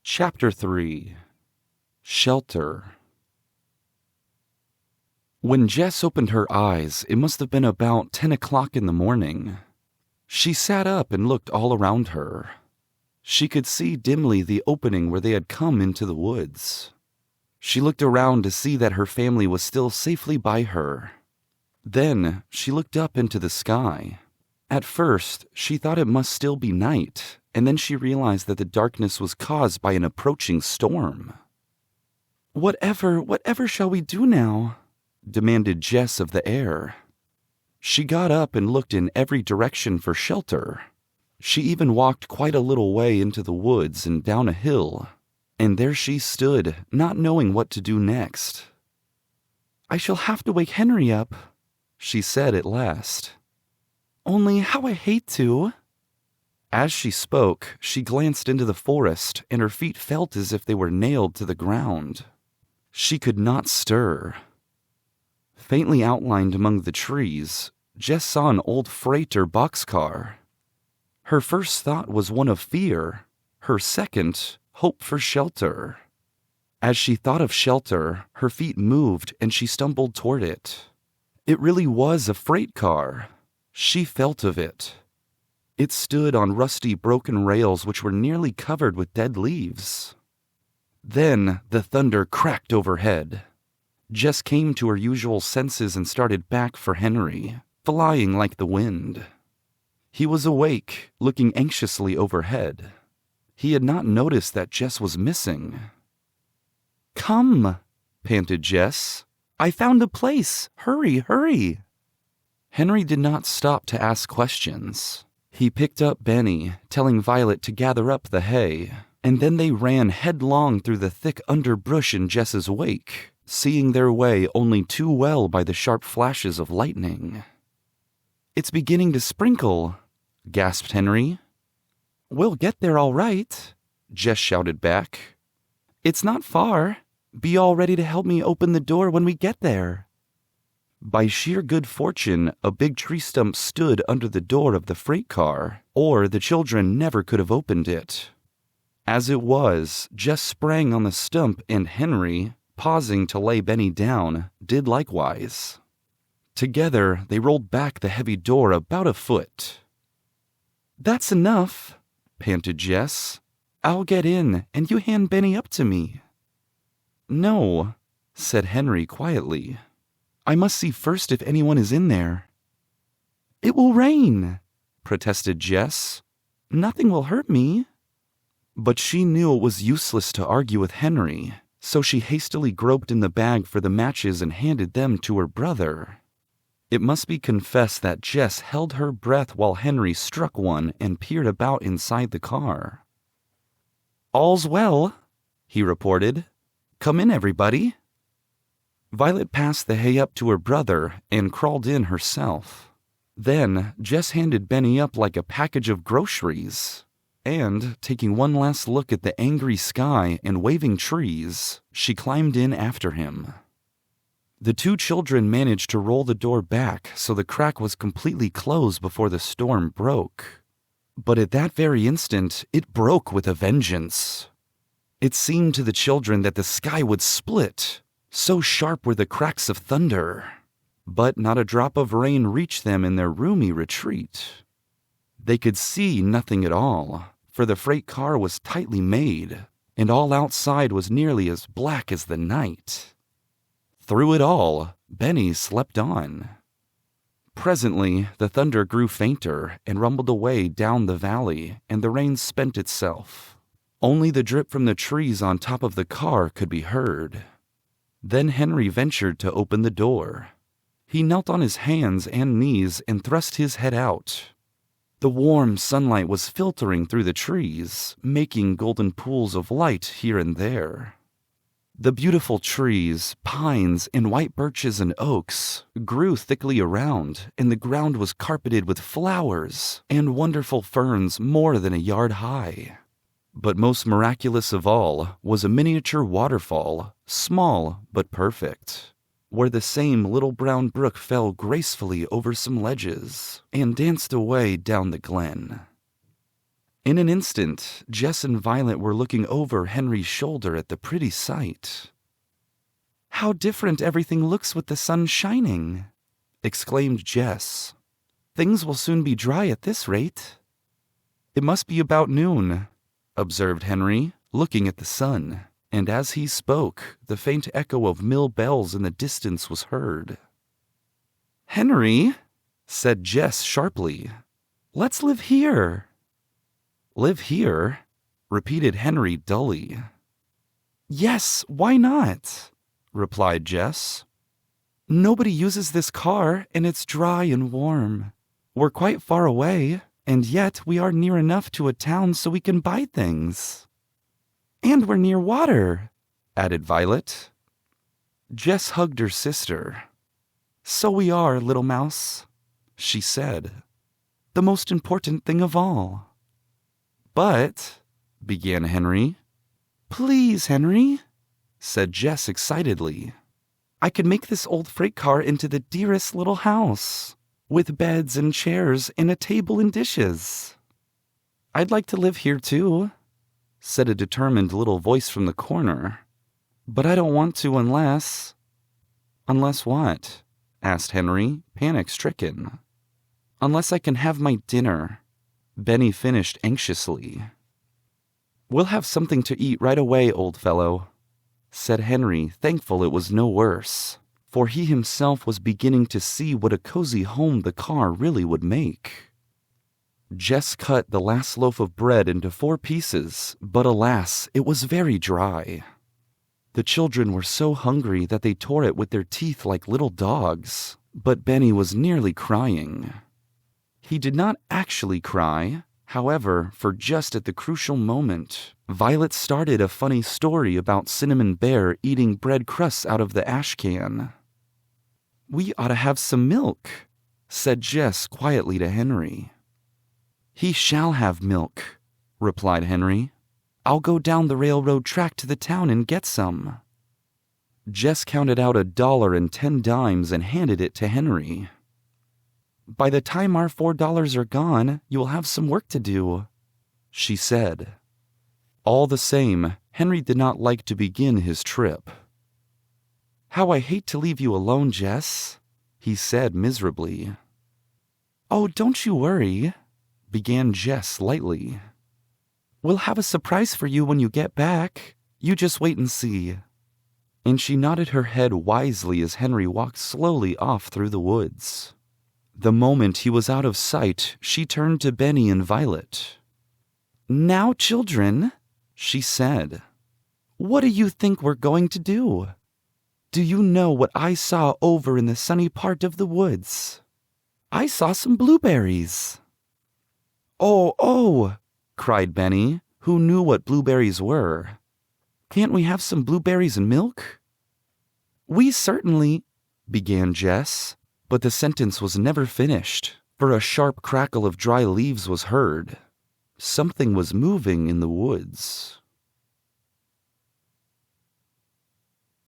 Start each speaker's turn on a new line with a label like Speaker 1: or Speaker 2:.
Speaker 1: Chapter 3. Shelter. When Jess opened her eyes, it must have been about 10 o'clock in the morning. She sat up and looked all around her. She could see dimly the opening where they had come into the woods. She looked around to see that her family was still safely by her. Then she looked up into the sky. At first, she thought it must still be night, and then she realized that the darkness was caused by an approaching storm. Whatever shall we do now?" demanded Jess of the air. She got up and looked in every direction for shelter. She even walked quite a little way into the woods and down a hill, and there she stood, not knowing what to do next. "I shall have to wake Henry up," she said at last. "Only how I hate to." As she spoke, she glanced into the forest, and her feet felt as if they were nailed to the ground. She could not stir. Faintly outlined among the trees, Jess saw an old freight or boxcar. Her first thought was one of fear, her second, hope for shelter. As she thought of shelter, her feet moved and she stumbled toward it. It really was a freight car. She felt of it. It stood on rusty, broken rails which were nearly covered with dead leaves. Then the thunder cracked overhead. Jess came to her usual senses and started back for Henry, flying like the wind. He was awake, looking anxiously overhead. He had not noticed that Jess was missing. "Come," panted Jess. "I found a place. Hurry, hurry." Henry did not stop to ask questions. He picked up Benny, telling Violet to gather up the hay, and then they ran headlong through the thick underbrush in Jess's wake, seeing their way only too well by the sharp flashes of lightning. "It's beginning to sprinkle," gasped Henry. "We'll get there all right," Jess shouted back. "It's not far. Be all ready to help me open the door when we get there." By sheer good fortune, a big tree stump stood under the door of the freight car, or the children never could have opened it. As it was, Jess sprang on the stump, and Henry, pausing to lay Benny down, did likewise. Together, they rolled back the heavy door about a foot. "That's enough," panted Jess. "I'll get in, and you hand Benny up to me." "No," said Henry quietly. "I must see first if anyone is in there." "It will rain," protested Jess. "Nothing will hurt me." But she knew it was useless to argue with Henry, so she hastily groped in the bag for the matches and handed them to her brother. It must be confessed that Jess held her breath while Henry struck one and peered about inside the car. "All's well," he reported. "Come in, everybody." Violet passed the hay up to her brother and crawled in herself. Then Jess handed Benny up like a package of groceries, and, taking one last look at the angry sky and waving trees, she climbed in after him. The two children managed to roll the door back so the crack was completely closed before the storm broke. But at that very instant, it broke with a vengeance. It seemed to the children that the sky would split. So sharp were the cracks of thunder, but not a drop of rain reached them in their roomy retreat. They could see nothing at all, for the freight car was tightly made, and all outside was nearly as black as the night. Through it all, Benny slept on. Presently, the thunder grew fainter and rumbled away down the valley, and the rain spent itself. Only the drip from the trees on top of the car could be heard. Then Henry ventured to open the door. He knelt on his hands and knees and thrust his head out. The warm sunlight was filtering through the trees, making golden pools of light here and there. The beautiful trees, pines, and white birches and oaks grew thickly around, and the ground was carpeted with flowers and wonderful ferns more than a yard high. But most miraculous of all was a miniature waterfall, small but perfect, where the same little brown brook fell gracefully over some ledges and danced away down the glen. In an instant, Jess and Violet were looking over Henry's shoulder at the pretty sight. "How different everything looks with the sun shining," exclaimed Jess. "Things will soon be dry at this rate." "It must be about noon," observed Henry, looking at the sun, and as he spoke, the faint echo of mill bells in the distance was heard. "Henry," said Jess sharply, "let's live here." "Live here?" repeated Henry dully. "Yes, why not?" replied Jess. "Nobody uses this car, and it's dry and warm. We're quite far away, and yet we are near enough to a town so we can buy things. And we're near water," added Violet. Jess hugged her sister. "So we are, little mouse," she said. "The most important thing of all." "But," began Henry. "Please, Henry," said Jess excitedly. "I could make this old freight car into the dearest little house, with beds and chairs and a table and dishes." "I'd like to live here too," said a determined little voice from the corner. "But I don't want to unless—" "Unless what?" asked Henry, panic-stricken. "Unless I can have my dinner," Benny finished anxiously. "We'll have something to eat right away, old fellow," said Henry, thankful it was no worse, for he himself was beginning to see what a cozy home the car really would make. Jess cut the last loaf of bread into 4 pieces, but alas, it was very dry. The children were so hungry that they tore it with their teeth like little dogs, but Benny was nearly crying. He did not actually cry, however, for just at the crucial moment, Violet started a funny story about Cinnamon Bear eating bread crusts out of the ash can. "We ought to have some milk," said Jess quietly to Henry. "He shall have milk," replied Henry. "I'll go down the railroad track to the town and get some." Jess counted out $1.10 and handed it to Henry. "By the time our $4 are gone, you will have some work to do," she said. All the same, Henry did not like to begin his trip. "How I hate to leave you alone, Jess," he said miserably. "Oh, don't you worry," began Jess lightly. "We'll have a surprise for you when you get back. You just wait and see." And she nodded her head wisely as Henry walked slowly off through the woods. The moment he was out of sight, she turned to Benny and Violet. "Now, children," she said, "what do you think we're going to do? Do you know what I saw over in the sunny part of the woods? I saw some blueberries." Oh, cried Benny, who knew what blueberries were. "Can't we have some blueberries and milk?" "We certainly—" began Jess, but the sentence was never finished, for a sharp crackle of dry leaves was heard. Something was moving in the woods.